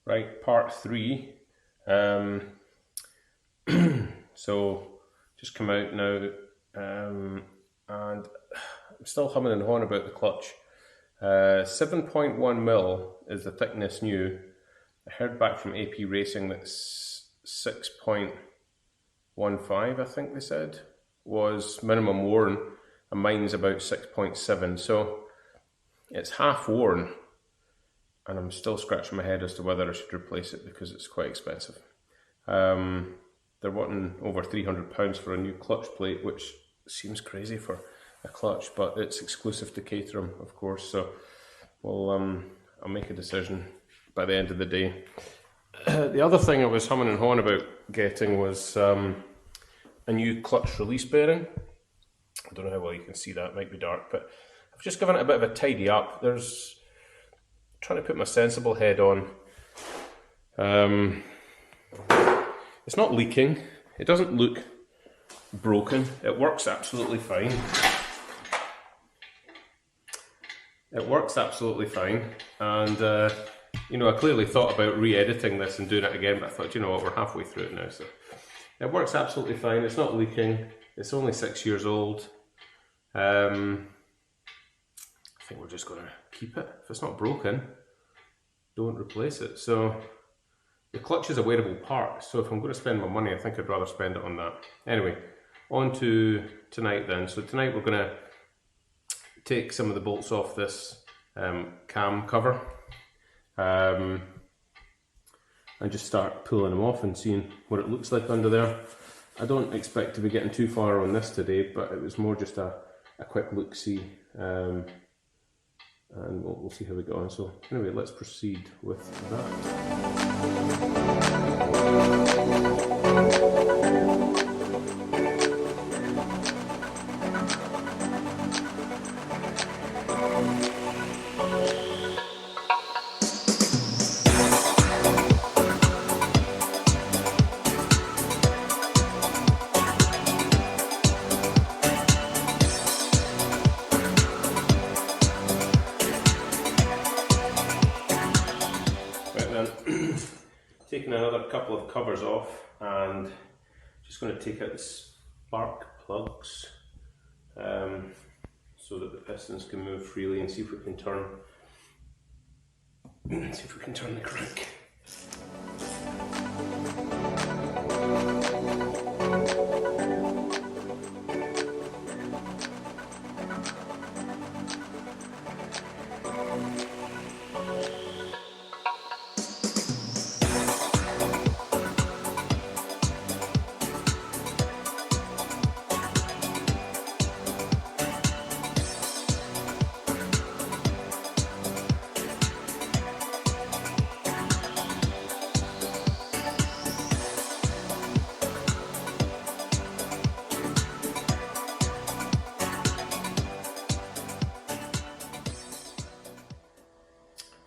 Right, part 3. So just come out now, and I'm still humming and hawing about the clutch. 7.1 mil is the thickness new. I heard back from AP Racing that 6.15, I think they said, was minimum worn, and mine's about 6.7, so it's half worn, and I'm still scratching my head as to whether I should replace it because it's quite expensive. They're wanting over £300 for a new clutch plate, which seems crazy for a clutch, but it's exclusive to Caterham, of course, so I'll make a decision by the end of the day. The other thing I was humming and hawing about getting was a new clutch release bearing. I don't know how well you can see that, it might be dark, but I've just given it a bit of a tidy up. Trying to put my sensible head on. It's not leaking, it doesn't look broken, it works absolutely fine. It works absolutely fine, and I clearly thought about re-editing this and doing it again, but I thought, you know what, we're halfway through it now, so it works absolutely fine. It's not leaking, it's only 6 years old. I think we're just going to keep it. If it's not broken, don't replace it. So the clutch is a wearable part, so if I'm going to spend my money, I think I'd rather spend it on that. Anyway, on to tonight then. So tonight we're going to take some of the bolts off this cam cover and just start pulling them off and seeing what it looks like under there. I don't expect to be getting too far on this today, but it was more just a quick look-see, and we'll see how we get on. So anyway, let's proceed with that. Taking another couple of covers off and just going to take out the spark plugs so that the pistons can move freely, and see if we can turn the crank.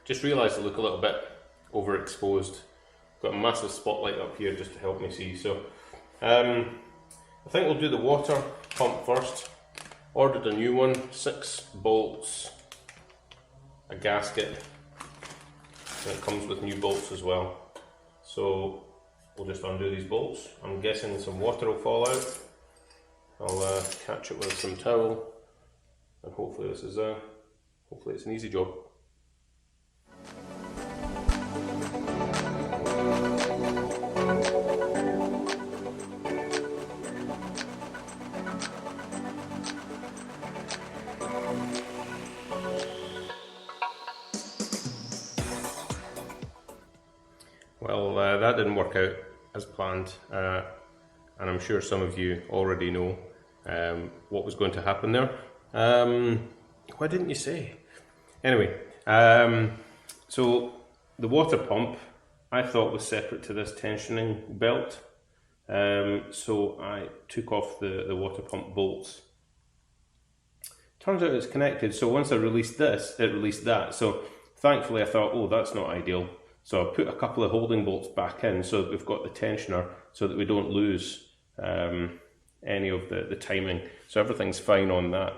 Just realised I look a little bit overexposed. Got a massive spotlight up here just to help me see. So I think we'll do the water pump first. Ordered a new one, 6 bolts, a gasket, and it comes with new bolts as well. So we'll just undo these bolts. I'm guessing some water will fall out. I'll catch it with some towel, and hopefully it's an easy job. Well, that didn't work out as planned, and I'm sure some of you already know what was going to happen there. Why didn't you say? Anyway, so the water pump I thought was separate to this tensioning belt, so I took off the water pump bolts. Turns out it's connected, so once I released this, it released that. So thankfully I thought, oh, that's not ideal. So I put a couple of holding bolts back in so that we've got the tensioner so that we don't lose any of the timing. So everything's fine on that.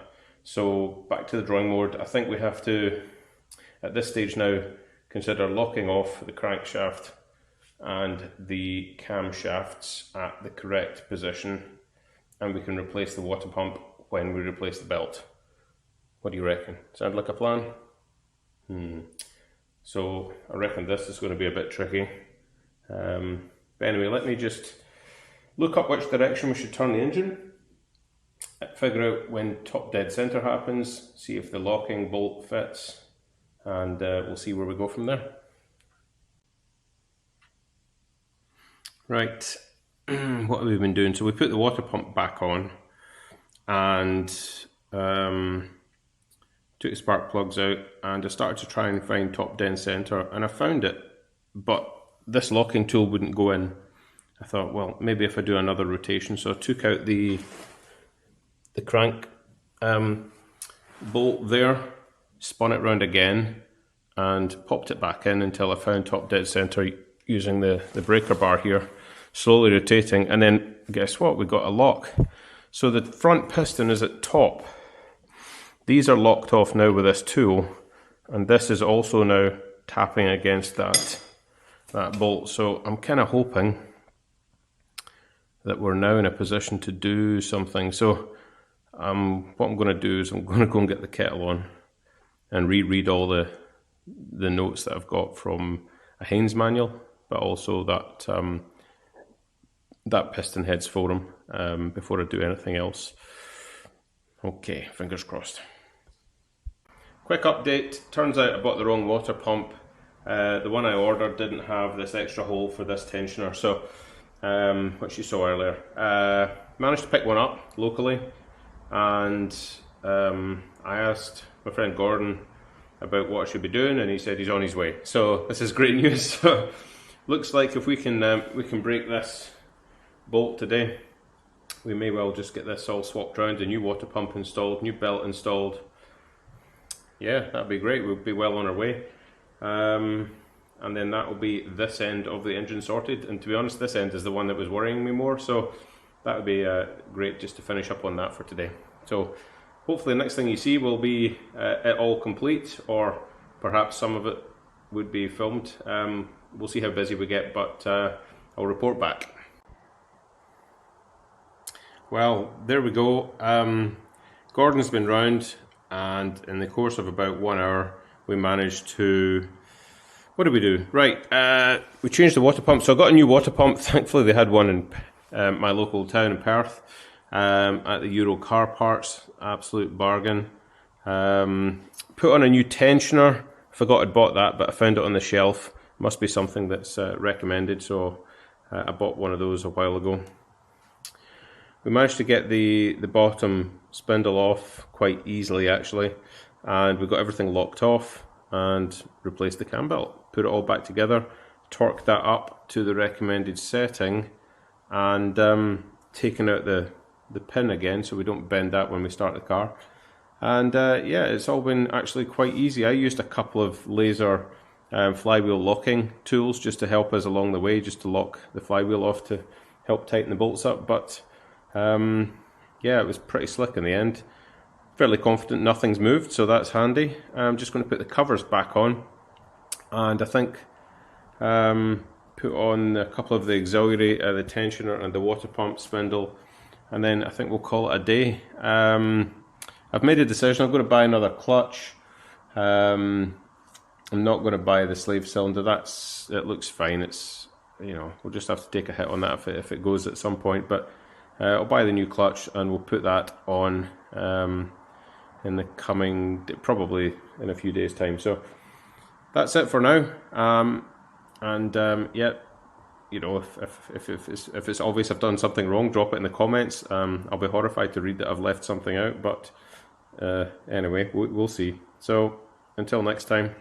So back to the drawing board. I think we have to, at this stage now, consider locking off the crankshaft and the camshafts at the correct position, and we can replace the water pump when we replace the belt. What do you reckon? Sound like a plan? So I reckon this is going to be a bit tricky. But anyway, let me just look up which direction we should turn the engine, figure out when top dead center happens, see if the locking bolt fits, and we'll see where we go from there. Right, what have we been doing? So we put the water pump back on and took the spark plugs out, and I started to try and find top dead center, and I found it, but this locking tool wouldn't go in. I thought, well, maybe if I do another rotation. So I took out the crank bolt there, spun it round again, and popped it back in until I found top dead center using the breaker bar here, slowly rotating, and then guess what? We got a lock. So the front piston is at top. These are locked off now with this tool, and this is also now tapping against that bolt. So I'm kind of hoping that we're now in a position to do something. So what I'm going to do is I'm going to go and get the kettle on and reread all the notes that I've got from a Haynes manual, but also that piston heads forum before I do anything else. Okay, fingers crossed. Quick update, turns out I bought the wrong water pump. The one I ordered didn't have this extra hole for this tensioner, so which you saw earlier. Managed to pick one up locally, and I asked my friend Gordon about what I should be doing, and he said he's on his way. So this is great news. So looks like if we can break this bolt today, we may well just get this all swapped around, a new water pump installed, new belt installed. Yeah, that'd be great. We'll be well on our way. And then that will be this end of the engine sorted. And to be honest, this end is the one that was worrying me more. So that would be great just to finish up on that for today. So hopefully the next thing you see will be it all complete, or perhaps some of it would be filmed. We'll see how busy we get, but I'll report back. Well, there we go. Gordon's been round, and in the course of about 1 hour, we managed to, what did we do? Right, we changed the water pump. So I got a new water pump. Thankfully they had one in my local town in Perth, at the Euro Car Parts, absolute bargain. Put on a new tensioner. Forgot I'd bought that, but I found it on the shelf. Must be something that's recommended, so I bought one of those a while ago. We managed to get the bottom spindle off quite easily actually, and we got everything locked off and replaced the cam belt. Put it all back together, torqued that up to the recommended setting, and taken out the pin again so we don't bend that when we start the car. And yeah, it's all been actually quite easy. I used a couple of laser flywheel locking tools just to help us along the way, just to lock the flywheel off to help tighten the bolts up, but yeah, it was pretty slick in the end. Fairly confident nothing's moved, so that's handy. I'm just going to put the covers back on, and I think put on a couple of the auxiliary, the tensioner and the water pump spindle, and then I think we'll call it a day. I've made a decision. I'm going to buy another clutch. I'm not going to buy the slave cylinder. It looks fine. It's, you know, we'll just have to take a hit on that if it goes at some point, but I'll buy the new clutch and we'll put that on in the coming, probably in a few days time. So that's it for now. Yeah, you know, if it's obvious I've done something wrong, drop it in the comments. I'll be horrified to read that I've left something out, but anyway, we'll see. So until next time.